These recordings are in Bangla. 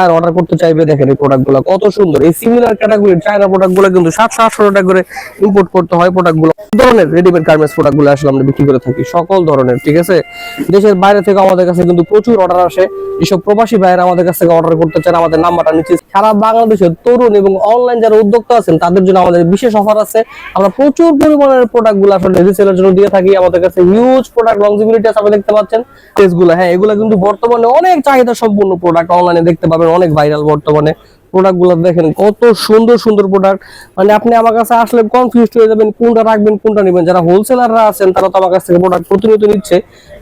আর অর্ডার করতে চাইবে দেখেন এই প্রোডাক্টগুলো কত সুন্দর। এই সিমিলার ক্যাটাগরির চায়না প্রোডাক্টগুলো কিন্তু 700-800 টাকা করে ইম্পোর্ট করতে হয়। প্রোডাক্টগুলো ধরনের রেডিমেড গার্মেন্টস প্রোডাক্টগুলো আসলে আমরা বিক্রি করে থাকি সকল ধরনের, ঠিক আছে। দেশের বাইরে থেকে আমাদের কাছে কিন্তু প্রচুর অর্ডার আসে। যেসব প্রবাসী ভাইয়েরা আমাদের কাছ থেকে অর্ডার করতে চান আমাদের নাম্বারটা নিচে। সারা বাংলাদেশের তরুণ এবং অনলাইন যারা উদ্যোক্তা আছেন তাদের জন্য আমাদের বিশেষ অফার আছে। আমরা প্রচুর পরিমাণের প্রোডাক্টগুলো আসলে রিসেলের জন্য দিয়ে থাকি। আমাদের কাছে হিউজ প্রোডাক্ট লংজিবিলিটি আছে, আপনি দেখতে পাচ্ছেন টেস্টগুলো। হ্যাঁ, এগুলো কিন্তু বর্তমানে অনেক চাহিদা সম্পূর্ণ প্রোডাক্ট, অনলাইনে দেখতে পাবেন, অনেক ভাইরাল বর্তমানে। প্রোডাক্টগুলো দেখেন কত সুন্দর সুন্দর প্রোডাক্ট, মানে আপনি আমার কাছে আসলে কনফিউজড হয়ে যাবেন কোনটা রাখবেন কোনটা নেবেন। যারা হোলসেলাররা আছেন তারা তো আমার কাছ থেকে প্রোডাক্ট প্রতিনিয়ত নিচ্ছে,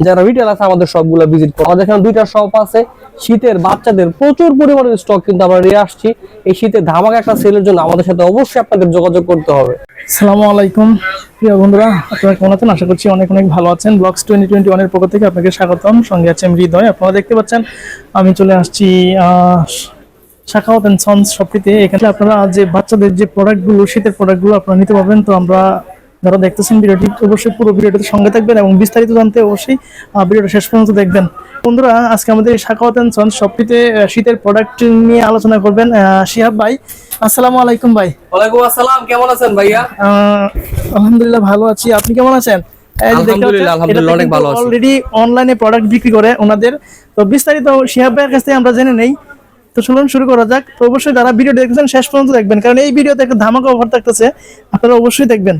যারা রিটেল আছে আমাদের সবগুলো ভিজিট করুন। আমাদের এখানে 2টা শপ আছে। শীতের বাচ্চাদের প্রচুর পরিমাণে স্টক কিন্তু আমরা নিয়ে আসছি। এই শীতে ধামাকা একটা সেলের জন্য আমাদের সাথে অবশ্যই আপনাদের যোগাযোগ করতে হবে। আসসালামু আলাইকুম প্রিয় বন্ধুরা, আপনারা কেমন আছেন? আশা করছি অনেক অনেক ভালো আছেন। ব্লগস 2021 এর পক্ষ থেকে আপনাকে স্বাগতম। সঙ্গে আছে হৃদয়। আপনারা দেখতে পাচ্ছেন আমি চলে আসছি শাখাওয়াত এন্ড সন্স শপটিতে। এখানে আপনারা যে বাচ্চাদের যে প্রোডাক্টগুলো, শীতের প্রোডাক্টগুলো আপনারা নিতে পারবেন। তো আমরা যারা দেখতেছেন ভিডিওটি অবশ্যই পুরো ভিডিওটিতে সঙ্গে থাকবেন এবং বিস্তারিত জানতে অবশ্যই ভিডিওটা শেষ পর্যন্ত দেখবেন। বন্ধুরা, আজকে আমাদের শাখাওয়াত এন্ড সন্স শপটিতে শীতের প্রোডাক্ট নিয়ে আলোচনা করবেন শিহাব ভাই। আসসালামু আলাইকুম ভাই। ওয়ালাইকুম আসসালাম, কেমন আছেন ভাইয়া? আলহামদুলিল্লাহ ভালো আছি, আপনি কেমন আছেন? আলহামদুলিল্লাহ অনেক ভালো আছি। অলরেডি অনলাইনে প্রোডাক্ট বিক্রি করে ওনাদের। তো বিস্তারিত শিহাব ভাইয়ের কাছ থেকে আমরা জেনে নেই। তো চলুন শুরু করা যাক। তো অবশ্যই যারা ভিডিও দেখছেন শেষ পর্যন্ত দেখবেন, কারণ এই ভিডিওতে একটা ধামাকা অফার থাকতেছে, আপনারা অবশ্যই দেখবেন।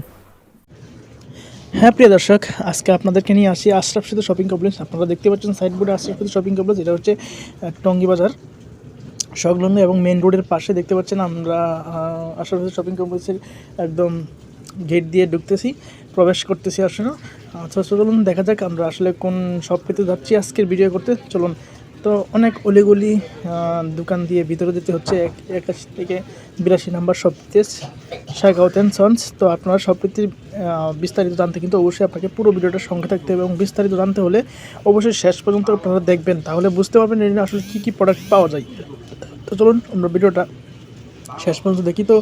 হ্যাঁ প্রিয় দর্শক, আজকে আপনাদেরকে নিয়ে আসি আশরাফ সেতু শপিং কমপ্লেক্স। আপনারা দেখতে পাচ্ছেন সাইডবোর্ডে আশরাফ সেতু শপিং কমপ্লেক্স। এটা হচ্ছে টঙ্গী বাজার সংলগ্ন এবং মেন রোডের পাশে দেখতে পাচ্ছেন আমরা আশরাফ সেতু শপিং কমপ্লেক্সের একদম গেট দিয়ে ঢুকতেছি, প্রবেশ করতেছি আসলে। আচ্ছা চলুন দেখা যাক আমরা আসলে কোন শপটিতে যাচ্ছি আজকের ভিডিও করতে। চলুন। তো অনেক অলিগলি দোকান দিয়ে ভিতরে যেতে হচ্ছে 81 থেকে 82 নাম্বার শপটিতে শাখাওয়াত এন্ড সন্স। তো আপনারা শপটির বিস্তারিত জানতে কিন্তু অবশ্যই আপনাকে পুরো ভিডিওটার সঙ্গে থাকতে হবে এবং বিস্তারিত জানতে হলে অবশ্যই শেষ পর্যন্ত আপনারা দেখবেন, তাহলে বুঝতে পারবেন এখানে আসলে কী কী প্রোডাক্ট পাওয়া যায়। তো চলুন আমরা ভিডিওটা শেষ পর্যন্ত দেখি। তো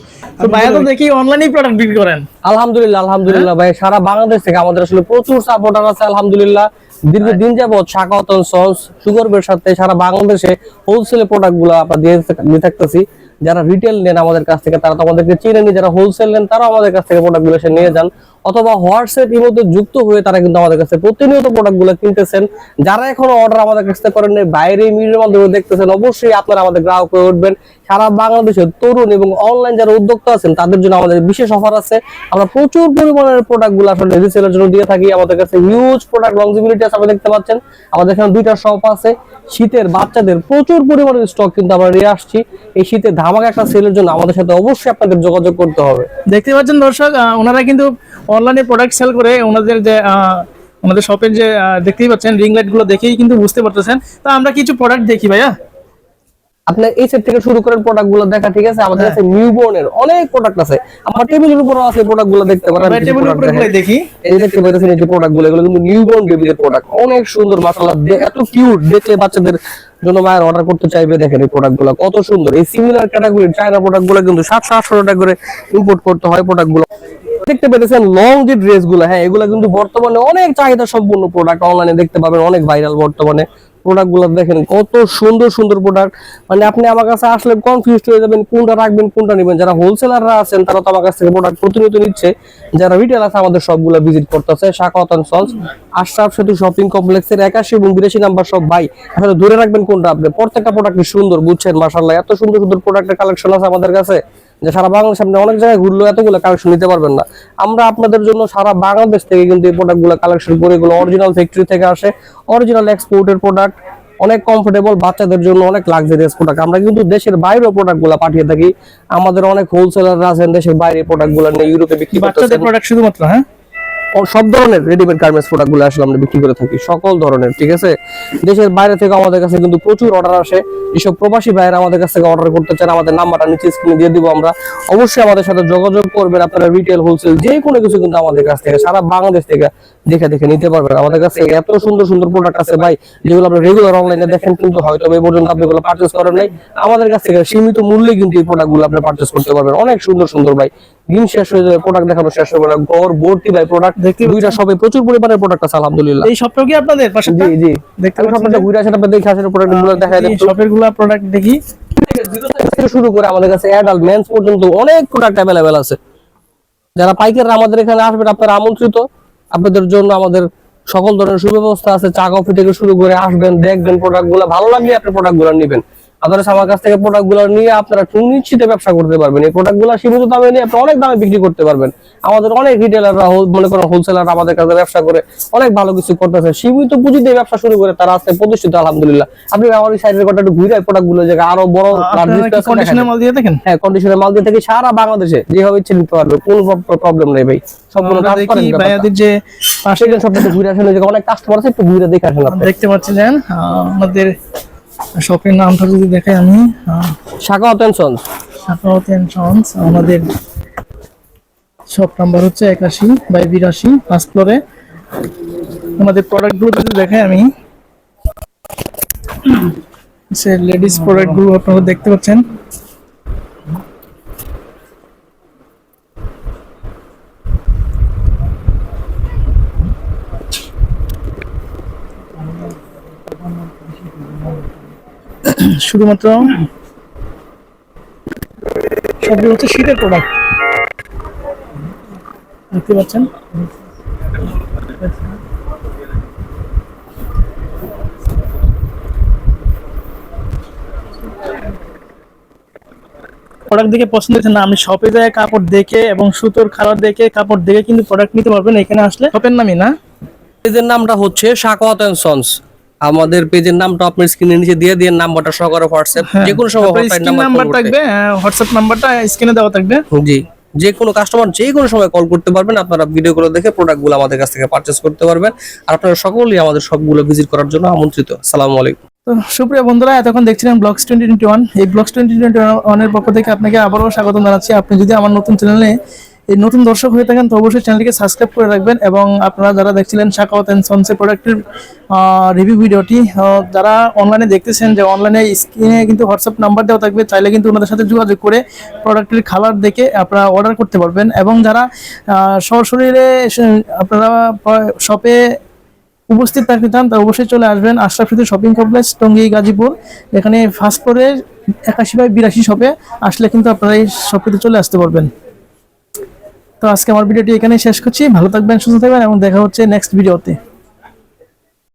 ভাইয়া তো দেখি অনলাইনে প্রোডাক্ট বিক্রি করেন। আলহামদুলিল্লাহ ভাই, সারা বাংলাদেশ থেকে আমাদের আসলে প্রচুর সাপোর্টার আছে আলহামদুলিল্লাহ। দীর্ঘদিন যাবত শাখাওয়াত এন্ড সন্স সুগর্বের সাথে সারা বাংলাদেশে হোলসেলে প্রোডাক্ট গুলো আমরা দিয়ে থাকতেছি। যারা রিটেল নেন আমাদের কাছ থেকে তারা তো আমাদেরকে চিনে নি, যারা হোলসেল নেন তারাও আমাদের কাছ থেকে প্রোডাক্ট গুলো নিয়ে যান, অথবা হোয়াটসঅ্যাপ ইমোতে যুক্ত হয়ে তারা কিন্তু আমাদের কাছে প্রতিনিয়ত প্রোডাক্ট গুলো কিনতেছেন। যারা এখনো অর্ডার আমাদের কাছ থেকে করেন নাই, বাইরে মিডিয়ার মাধ্যমে দেখতেছেন, অবশ্যই আপনারা আমাদের গ্রাহক হয়ে উঠবেন। সারা বাংলাদেশের তরুণ এবং অনলাইন যারা উদ্যোক্তা আছেন তাদের জন্য আমাদের বিশেষ অফার আছে। আমরা প্রচুর পরিমাণের প্রোডাক্ট গুলো আসলে রিসেলের জন্য দিয়ে থাকি। আমাদের কাছে হিউজ প্রোডাক্ট লংজিবিলিটি আছে, আপনি দেখতে পাচ্ছেন। আমাদের এখানে 2টা শপ আছে। শীতের বাচ্চাদের প্রচুর পরিমাণের স্টক কিন্তু আমরা নিয়ে আসছি। এই শীতে ধামাকা একটা সেলের জন্য আমাদের সাথে অবশ্যই আপনাদের যোগাযোগ করতে হবে। দেখতে পাচ্ছেন দর্শক, ওনারা কিন্তু অনলাইনে প্রোডাক্ট সেল করে। ওনাদের যে ওনাদের শপের যে দেখতেই পাচ্ছেন রিং লাইট গুলো দেখেই কিন্তু বুঝতে পারতেছেন। তো আমরা কিছু প্রোডাক্ট দেখি ভাইয়া। আপনার এই সেট থেকে শুরু করেন প্রোডাক্ট গুলো দেখা, ঠিক আছে। আমাদের কাছে নিউবর্ন এর অনেক প্রোডাক্ট আছে। আমার টেবিলের উপর আছে প্রোডাক্ট গুলো দেখতে পারেন। টেবিলের উপর দেখি, এই দেখতে পাচ্ছেন এই যে প্রোডাক্ট গুলো, এগুলো কিন্তু নিউবর্ন বেবিদের প্রোডাক্ট, অনেক সুন্দর মাশাআল্লাহ, এত কিউট দেখলে বাচ্চাদের জন্য মায়ের অর্ডার করতে চাইবে। দেখেন এই প্রোডাক্ট গুলো কত সুন্দর। এই সিমিলার ক্যাটাগরির চায়না প্রোডাক্ট গুলো কিন্তু 700-800 টাকা করে ইম্পোর্ট করতে হয়। প্রোডাক্ট গুলো দেখতে পেতেছেন লং যে ড্রেস গুলো, হ্যাঁ এগুলো কিন্তু বর্তমানে অনেক চাহিদা সম্পূর্ণ প্রোডাক্ট, অনলাইনে দেখতে পাবেন, অনেক ভাইরাল বর্তমানে। প্রোডাক্ট গুলো দেখেন কত সুন্দর সুন্দর প্রোডাক্ট, মানে আপনি আমার কাছে আসলে কনফিউজড হয়ে যাবেন কোনটা রাখবেন কোনটা নেবেন। যারা হোলসেলাররা আছেন তারা তো আমার কাছ থেকে প্রোডাক্ট প্রতিনিয়ত নিচ্ছে, যারা রিটেল আছে আমাদের সবগুলো ভিজিট করতেছে। শাখাওয়াত এন্ড সন্স আশরাফ সেতু শপিং কমপ্লেক্সের 81 এবং 82 নাম্বার সব। ভাই আসলে ধরে রাখবেন কোনটা আপনি, প্রত্যেকটা প্রোডাক্ট সুন্দর, বুঝছেন? মাশাআল্লাহ এত সুন্দর সুন্দর প্রোডাক্টের কালেকশন আছে আমাদের কাছে যে সারা বাংলাদেশ আপনি অনেক জায়গায় ঘুরলেও এতগুলো কালেকশন নিতে পারবেন না। আমরা আপনাদের জন্য সারা বাংলাদেশ থেকে কিন্তু এই প্রোডাক্টগুলো কালেকশন করে, এগুলো অরিজিনাল ফ্যাক্টরি থেকে আসে, অরিজিনাল এক্সপোর্টের প্রোডাক্ট, অনেক কমফোর্টেবল, বাচ্চাদের জন্য অনেক লাক্সারিয়াস প্রোডাক্ট। আমরা কিন্তু দেশের বাইরেও প্রোডাক্টগুলো পাঠিয়ে থাকি। আমাদের অনেক হোলসেলাররা আছেন দেশের বাইরে প্রোডাক্টগুলো নিয়ে ইউরোপে বিক্রি করতেছেন। বাচ্চাদের প্রোডাক্ট শুধুমাত্র, হ্যাঁ সব ধরনের রেডিমেড গার্মেন্টস প্রোডাক্টগুলো আসলে আমরা বিক্রি করে থাকি সকল ধরনের, ঠিক আছে। দেশের বাইরে থেকে আমাদের কাছে কিন্তু প্রচুর অর্ডার আসে। যেসব প্রবাসী ভাইয়েরা আমাদের কাছ থেকে অর্ডার করতে চান আমাদের নাম্বারটা নিচে স্ক্রিনে দিয়ে দিব আমরা, অবশ্যই আমাদের সাথে যোগাযোগ করবেন। আপনারা রিটেল হোলসেল যে কোনো কিছু কিন্তু আমাদের কাছ থেকে সারা বাংলাদেশ থেকে দেখে দেখে নিতে পারবেন। আমাদের কাছে এত সুন্দর সুন্দর প্রোডাক্ট আছে ভাই, যেগুলো আপনি রেগুলার অনলাইনে দেখেন কিন্তু হয়তো এই পর্যন্ত আপনি এগুলো পারচেজ করেন নাই। আমাদের কাছ থেকে সীমিত মূল্যে কিন্তু এই প্রোডাক্টগুলো আপনি পারচেজ করতে পারবেন। অনেক সুন্দর সুন্দর ভাই, দিন শেষ হয়ে যাবে প্রোডাক্ট দেখানো শেষ হবে না, ঘর ভর্তি ভাই প্রোডাক্ট। 2টা শপে প্রচুর পরিমাণে প্রোডাক্ট আছে আলহামদুলিল্লাহ। এই শপটাও কি আপনাদের পাশে? জি জি, দেখতে পাচ্ছেন, ঘুরে আসেন আপনি দেখে আসেন প্রোডাক্টগুলো দেখা যায়। শপের গুলো প্রোডাক্ট দেখি। থেকে শুরু করে আমাদের কাছে অ্যাডাল্ট মেন্স পর্যন্ত অনেক প্রোডাক্ট অ্যাভেলেবেল আছে। যারা পাইকাররা আমাদের এখানে আসবেন আপনারা আমন্ত্রিত। আপনাদের জন্য আমাদের সকল ধরনের সুব্যবস্থা আছে। চা কফি থেকে শুরু করে আসবেন, দেখবেন প্রোডাক্ট গুলো ভালো লাগলে আপনি প্রোডাক্ট গুলো নেবেন। আপনারা আমার কাছ থেকে প্রোডাক্ট গুলো নিয়ে আপনারা সুনিশ্চিতে ব্যবসা করতে পারবেন। এই প্রোডাক্ট গুলো সীমিত দামে নিয়ে আপনি অনেক দামে বিক্রি করতে পারবেন। আমাদের অনেক রিটেলাররা মনে করেন হোলসেলার আমাদের কাছে ব্যবসা করে অনেক ভালো কিছু করতেছে, সীমিত পুঁজিতে ব্যবসা শুরু করে তারা আজকে প্রতিষ্ঠিত আলহামদুলিল্লাহ। আপনি আমার এই সাইডের কথা একটু ঘুরে প্রোডাক্ট গুলো জায়গা আরো বড় কন্ডিশনের মাল দিয়ে দেখেন। হ্যাঁ, কন্ডিশনের মাল দিয়ে থেকে সারা বাংলাদেশে যেভাবে ইচ্ছে নিতে পারবে, কোনো প্রবলেম নেই ভাই। সবগুলো দেখি ভাইয়াদের যে পাশে সব একটু ঘুরে আসেন, অনেক কাস্টমার আছে, একটু ঘুরে দেখে আসেন। দেখতে পাচ্ছেন আমাদের শপের নামটা যদি দেখাই আমি, Sakhawat and sons. Sakhawat and sons. আমাদের শপ নাম্বার হচ্ছে 81/82 ফার্স্ট ফ্লোরে। আমাদের প্রোডাক্ট গুলো যদি দেখাই আমি, লেডিস প্রোডাক্ট গুলো আপনারা দেখতে পাচ্ছেন। শুধুমাত্র সবগুলো হচ্ছে শীতের প্রোডাক্ট দেখতে পাচ্ছেন। প্রোডাক্ট দেখে পছন্দ হচ্ছে না, আপনি শপে যায় কাপড় দেখে এবং সুতোর কালার দেখে কাপড় দেখে কিন্তু প্রোডাক্ট নিতে পারবেন। এখানে আসলে শপের নামই না, পেজের নামটা হচ্ছে সাখাওয়াত এন্ড সন্স। আমাদের পেজের নামটা আপনার স্ক্রিনের নিচে দিয়ে দিয়ে নাম্বারটা সহকারে হোয়াটসঅ্যাপ যে কোনো সময় হটলাইন নাম্বার থাকবে, হোয়াটসঅ্যাপ নাম্বারটা স্ক্রিনে দেওয়া থাকবে। জি, যে কোনো কাস্টমার যে কোনো সময় কল করতে পারবেন। আপনারা ভিডিওগুলো দেখে প্রোডাক্টগুলো আমাদের কাছ থেকে পারচেজ করতে পারবেন। আর আপনারা সকলেই আমাদের সবগুলো ভিজিট করার জন্য আমন্ত্রিত। আসসালামু আলাইকুম। তো সুপ্রিয় বন্ধুরা, এতক্ষণ দেখছিলেন ব্লগস 2021। এই ব্লগস 2021 এর পক্ষ থেকে আপনাকে আবারও স্বাগত জানাচ্ছি। আপনি যদি আমার নতুন চ্যানেলে এই নতুন দর্শক হয়ে থাকেন তো অবশ্যই চ্যানেলটিকে সাবস্ক্রাইব করে রাখবেন। এবং আপনারা যারা দেখছিলেন সাখাওয়াত এন্ড সন্সের প্রোডাক্টের রিভিউ ভিডিওটি, যারা অনলাইনে দেখতেছেন, যে অনলাইনে স্ক্রিনে কিন্তু হোয়াটসঅ্যাপ নাম্বার দেওয়া থাকবে, চাইলে কিন্তু ওনাদের সাথে যোগাযোগ করে প্রোডাক্টের কালার দেখে আপনারা অর্ডার করতে পারবেন। এবং যারা সরাসরি আপনারা শপে উপস্থিত থাকতে চান তা অবশ্যই চলে আসবেন Ashraf city shopping complex, Tongi, Gazipur. এখানে ফার্স্ট ফ্লোরে 81/82 শপে আসলে কিন্তু আপনারা এই শপটিতে চলে আসতে পারবেন। তো আজকে আমার ভিডিওটি এখানেই শেষ করছি। ভালো থাকবেন, সুস্থ থাকবেন এবং দেখা হচ্ছে নেক্সট ভিডিওতে।